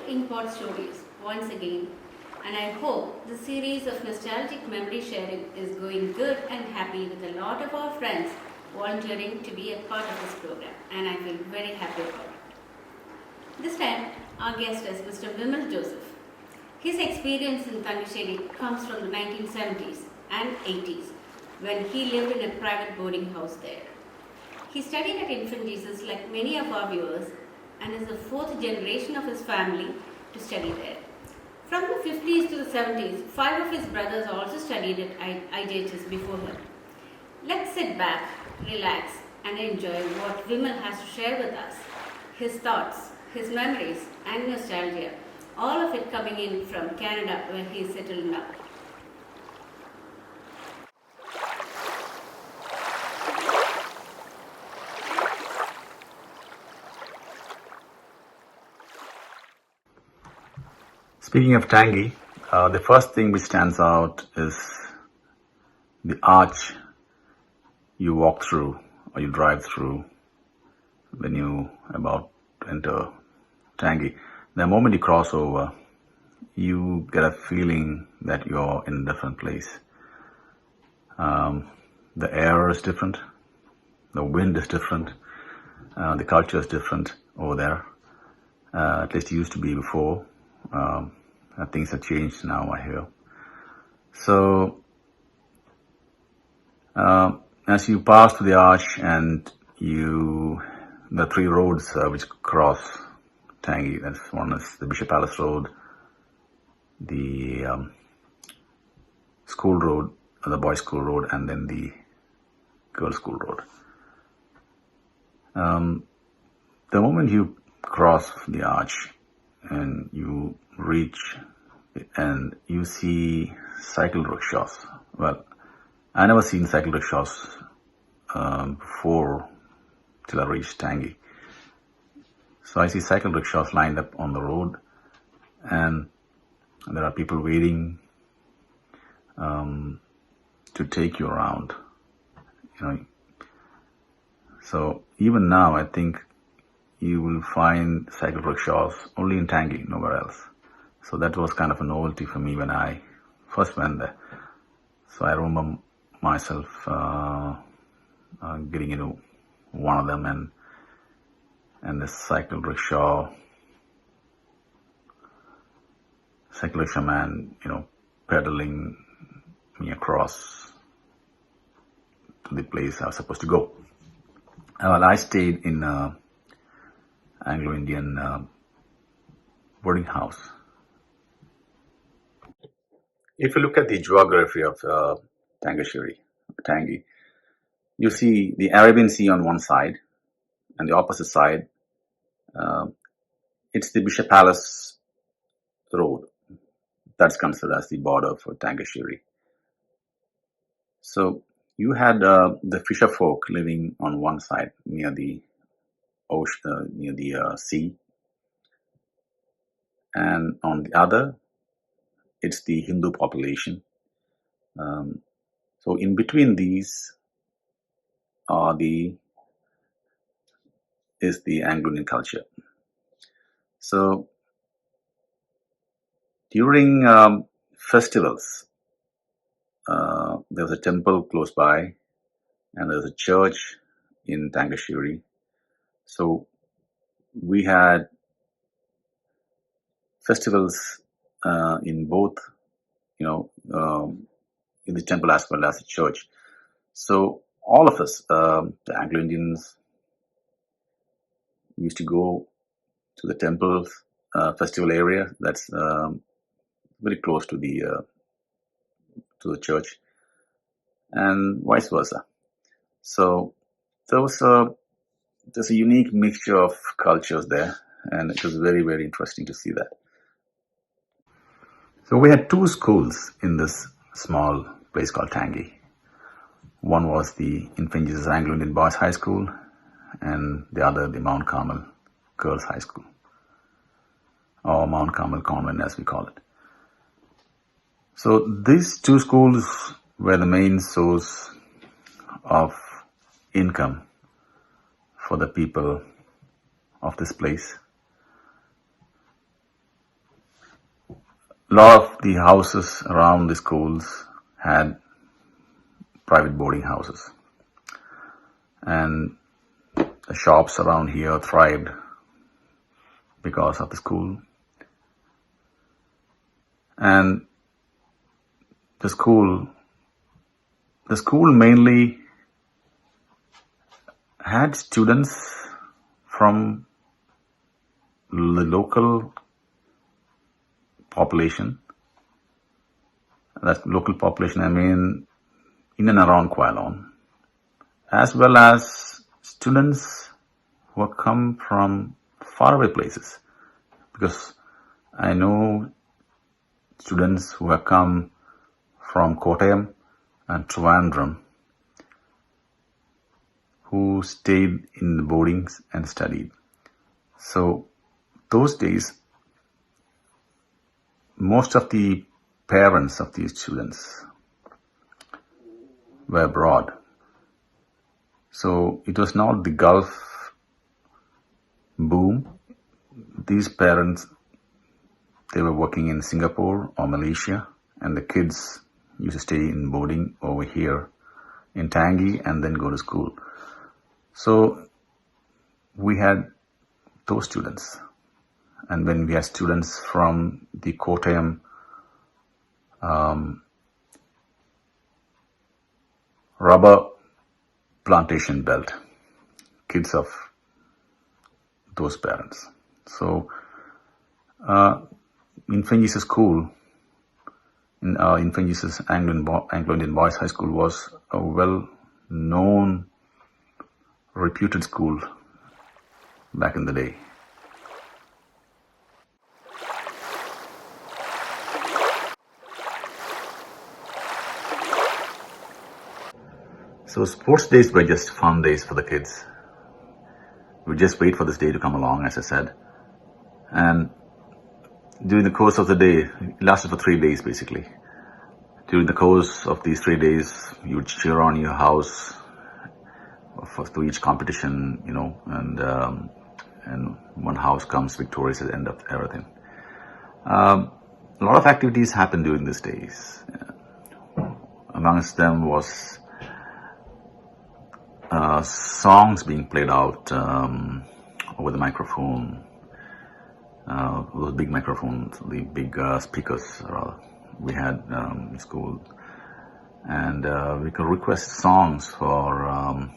Inkpot Stories once again, and I hope the series of nostalgic memory sharing is going good and happy with a lot of our friends volunteering to be a part of this program, and I feel very happy about it. This time, our guest is Mr. Vimal Joseph. His experience in Tangasseri comes from the 1970s and 80s when he lived in a private boarding house there. He studied at Infant Jesus like many of our viewers and is the fourth generation of his family to study there. From the 50s to the 70s, 5 of his brothers also studied at IJHS before him. Let's sit back, relax, and enjoy what Vimal has to share with us. His thoughts, his memories, and nostalgia, all of it coming in from Canada where he is settled now. Speaking of Tangi, the first thing which stands out is the arch you walk through or you drive through when you about to enter Tangi. The moment you cross over, you get a feeling that you're in a different place. The air is different, the wind is different, the culture is different over there. At least it used to be before. Things have changed now, I hear. So, as you pass through the arch and the 3 roads which cross Tangi, that's one is the Bishop Palace Road, the school road, the boys' school road, and then the girls' school road. The moment you cross the arch and you reach and you see cycle rickshaws. Well, I never seen cycle rickshaws before till I reached Tangi. So I see cycle rickshaws lined up on the road, and there are people waiting to take you around. So even now, I think you will find cycle rickshaws only in Tangi, nowhere else. So that was kind of a novelty for me when I first went there. So I remember myself getting into one of them, and the cycle rickshaw man, pedaling me across to the place I was supposed to go. Well, I stayed in Anglo-Indian boarding house. If you look at the geography of Tangi, you see the Arabian Sea on one side, and the opposite side, it's the Bishop Palace Road. That's considered as the border for Tangasseri. So you had the fisher folk living on one side near the ocean, near the sea, and on the other, it's the Hindu population. So in between these is the Anglo-Indian culture. So during festivals, there's a temple close by, and there's a church in Tangasseri. So we had festivals in both, in the temple as well as the church. So all of us, the Anglo-Indians, used to go to the temple festival area that's very close to the church, and vice versa. So there's a unique mixture of cultures there, and it was very, very interesting to see that. So we had 2 schools in this small place called Tangi. One was the Infant Jesus Anglo-Indian Boys High School, and the other the Mount Carmel Girls High School, or Mount Carmel Convent as we call it. So these 2 schools were the main source of income for the people of this place. A lot of the houses around the schools had private boarding houses, and the shops around here thrived because of the school. And the school mainly had students from the local population. That local population, I mean, in and around Quilon, as well as students who have come from faraway places. Because I know students who have come from Kottayam and Trivandrum who stayed in the boardings and studied. So those days, most of the parents of these students were abroad. So it was not the Gulf boom. These parents, they were working in Singapore or Malaysia, and the kids used to stay in boarding over here in Tangi and then go to school. So we had those students. And when we had students from the Kottayam rubber plantation belt, kids of those parents. So Infant Jesus School, Infant Jesus Anglo-Indian Boys High School, was a well-known, reputed school back in the day. So sports days were just fun days for the kids. We just wait for this day to come along, as I said. And during the course of the day, it lasted for 3 days basically. During the course of these 3 days, you would cheer on your house to each competition, and one house comes victorious at the end of everything. A lot of activities happened during these days. Amongst them was songs being played out over the microphone, those big microphones, the big speakers we had in school, and we could request songs for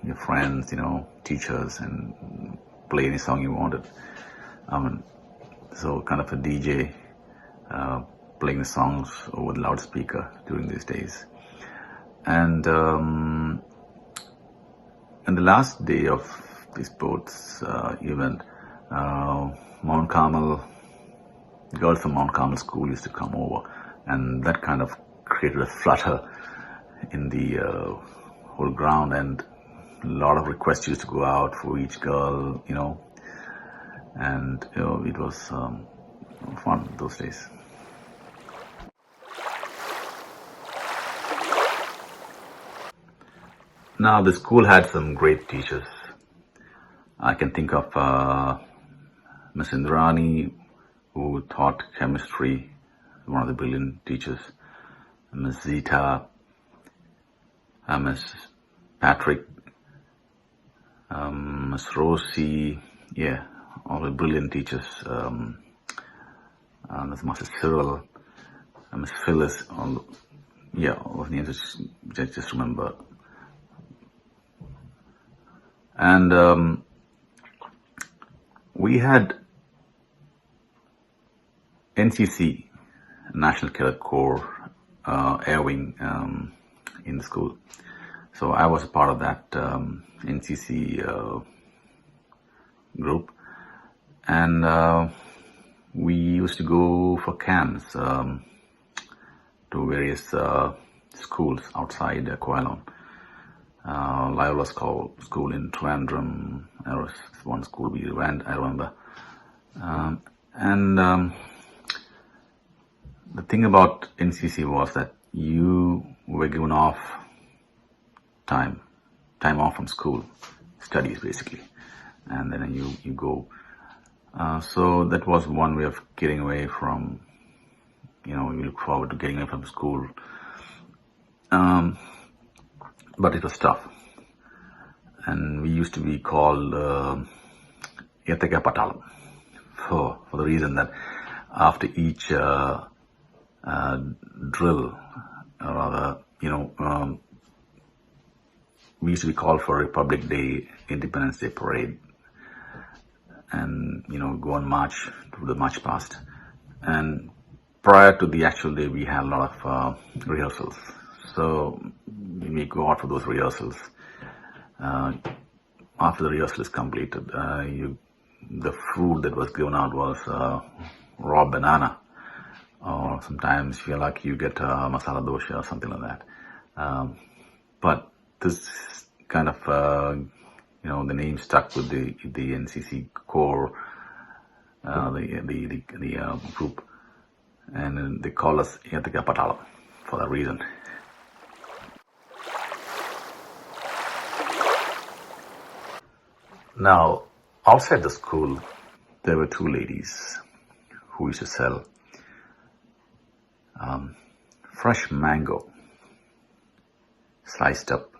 your friends, teachers, and play any song you wanted. So kind of a DJ playing the songs over the loudspeaker during these days. And the last day of the sports event, Mount Carmel, girls from Mount Carmel School used to come over, and that kind of created a flutter in the whole ground, and a lot of requests used to go out for each girl, and it was fun those days. Now, the school had some great teachers. I can think of Miss Indrani, who taught chemistry, one of the brilliant teachers. Miss Zita, Miss Patrick, Miss Rosie, all the brilliant teachers. Miss Master Cyril, Miss Phyllis, all the names I just remember. And we had NCC, National Cadet Corps, Air Wing in the school. So I was a part of that NCC group, and we used to go for camps to various schools outside Quilon. Loyola School in Trivandrum, there was one school we went, I remember. And the thing about NCC was that you were given off time off from school, studies basically, and then you go So that was one way of getting away from, we look forward to getting away from school. But it was tough. And we used to be called Yataka Patalam for the reason that after each drill, or rather, we used to be called for Republic Day, Independence Day parade, and go on march to the march past. And prior to the actual day, we had a lot of rehearsals. So we go out for those rehearsals. After the rehearsal is completed, the food that was given out was raw banana, or sometimes if you're lucky you get masala dosha or something like that. But this kind of the name stuck with the NCC core, the group, and they call us Yatika Patala for that reason. Now, outside the school, there were two ladies who used to sell fresh mango, sliced up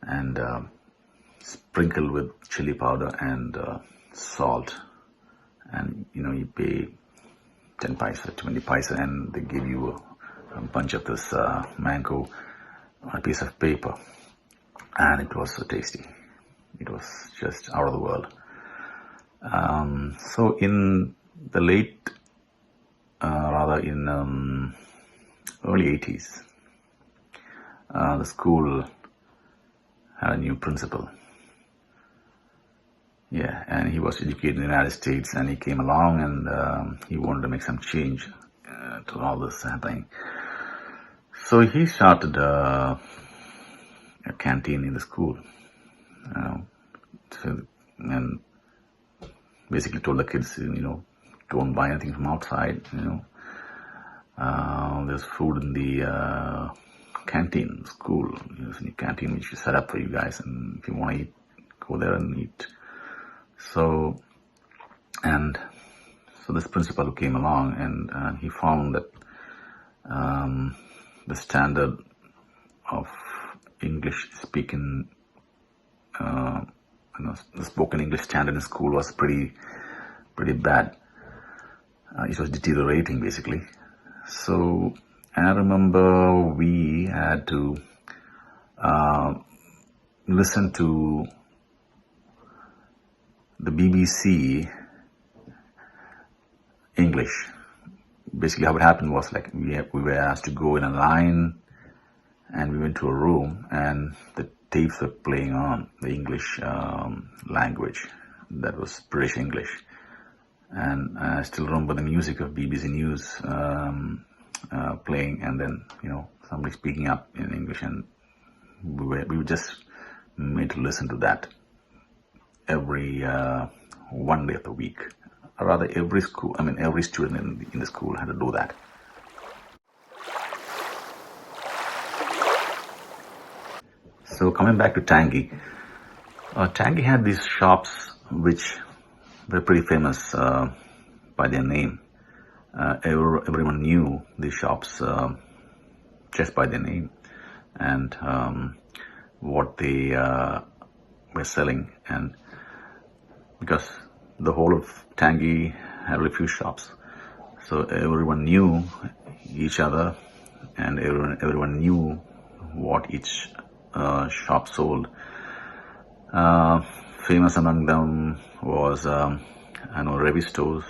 and sprinkled with chili powder and salt. And you pay 10 paisa, 20 paisa, and they give you a bunch of this mango on a piece of paper. And it was so tasty. It was just out of the world. So in the in early 80s, the school had a new principal. Yeah, and he was educated in the United States, and he came along and he wanted to make some change to all this happening. So he started a canteen in the school. And basically told the kids, don't buy anything from outside. There's food in the canteen, school. There's a canteen which is set up for you guys, and if you want to eat, go there and eat. So this principal who came along, and he found that the standard of English speaking, the spoken English standard in school was pretty bad. It was deteriorating, basically. So I remember we had to listen to the BBC English. Basically, how it happened was like we were asked to go in a line, and we went to a room, and the tapes were playing on the English language. That was British English. And I still remember the music of BBC News playing, and then, somebody speaking up in English, and we were just made to listen to that every one day of the week. Or rather, every student in the school had to do that. So coming back to Tangi, Tangi had these shops which were pretty famous by their name. Everyone knew these shops just by their name and what they were selling. And because the whole of Tangi had very few shops, so everyone knew each other, and everyone knew what each shop sold. Famous among them was Ravi Stores,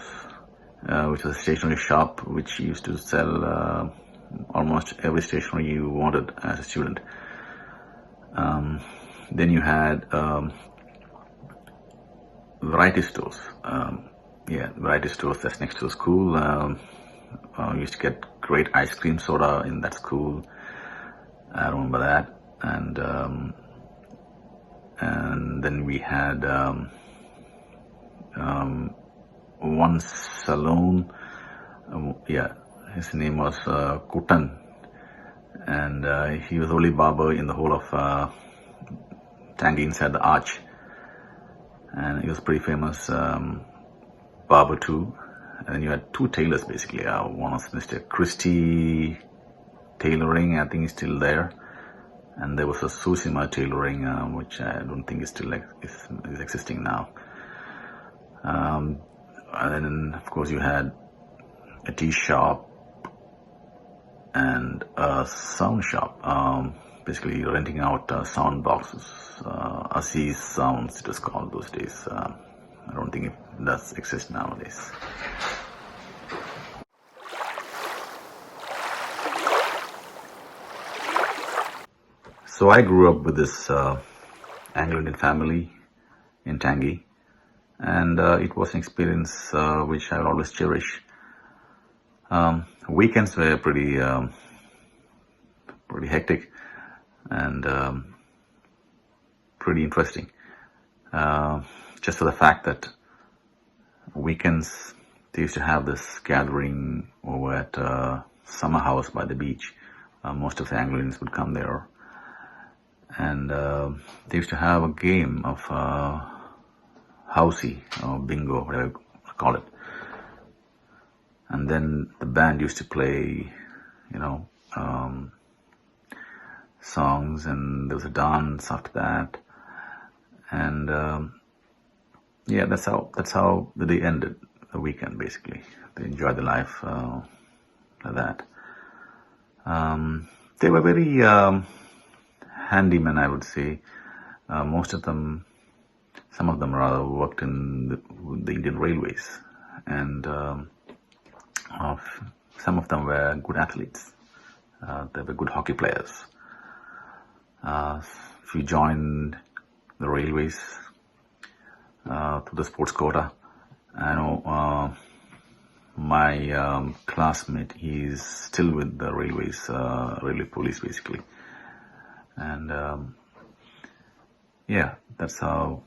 which was a stationery shop which used to sell almost every stationery you wanted as a student. Then you had variety stores. Variety stores that's next to the school. We used to get great ice cream soda in that school. I remember that. And then we had one saloon. His name was Kutan, and he was the only barber in the whole of Tangi inside the arch. and he was pretty famous barber too. And then you had two tailors basically. One was Mr. Christie Tailoring, I think he's still there. And there was a Susima Tailoring, which I don't think is still is existing now. And then, of course, you had a tea shop and a sound shop, basically renting out sound boxes. Aziz Sounds, it was called those days. I don't think it does exist nowadays. So I grew up with this Anglo-Indian family in Tangi, and it was an experience which I will always cherish. Weekends were pretty hectic and pretty interesting. Just for the fact that weekends they used to have this gathering over at Summer House by the beach. Most of the Anglo-Indians would come there. And they used to have a game of housey or bingo, whatever you call it. And then the band used to play, songs, and there was a dance after that. And that's how the day ended, the weekend basically. They enjoyed the life like that. They were very handymen, I would say. Most of them, some of them rather, worked in the Indian Railways, and some of them were good athletes. They were good hockey players. If you joined the Railways through the sports quota, I know my classmate, he's still with the Railways, Railway Police basically. And that's how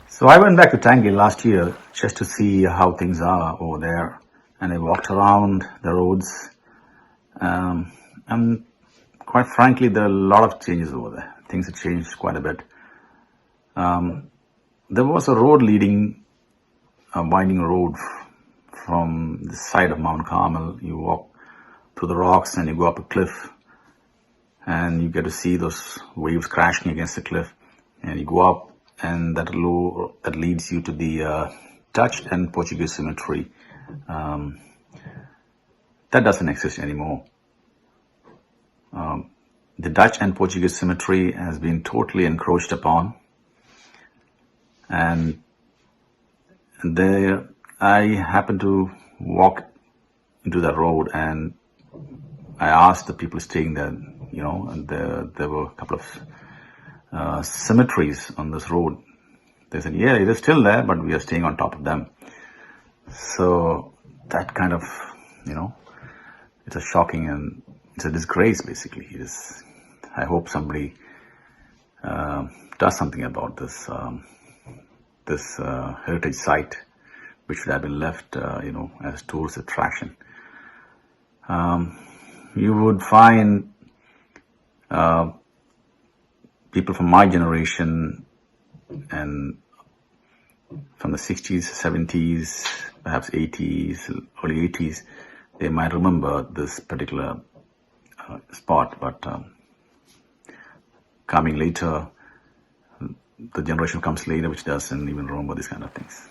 so I went back to Tangi last year just to see how things are over there, and I walked around the roads, and quite frankly there are a lot of changes over there. Things have changed quite a bit. There was a road leading, a winding road from the side of Mount Carmel. You walk through the rocks and you go up a cliff, and you get to see those waves crashing against the cliff, and you go up, and that leads you to the Dutch and Portuguese cemetery. That doesn't exist anymore. The Dutch and Portuguese cemetery has been totally encroached upon, and there I happened to walk into that road, and I asked the people staying there, and there were a couple of cemeteries on this road. They said, yeah, it is still there, but we are staying on top of them. So that kind of, it's a shocking and it's a disgrace basically. I hope somebody does something about this heritage site, which should have been left, as tourist attraction. You would find people from my generation and from the 60s, 70s, perhaps 80s, early 80s, they might remember this particular spot, but coming later, the generation comes later which doesn't even remember these kind of things.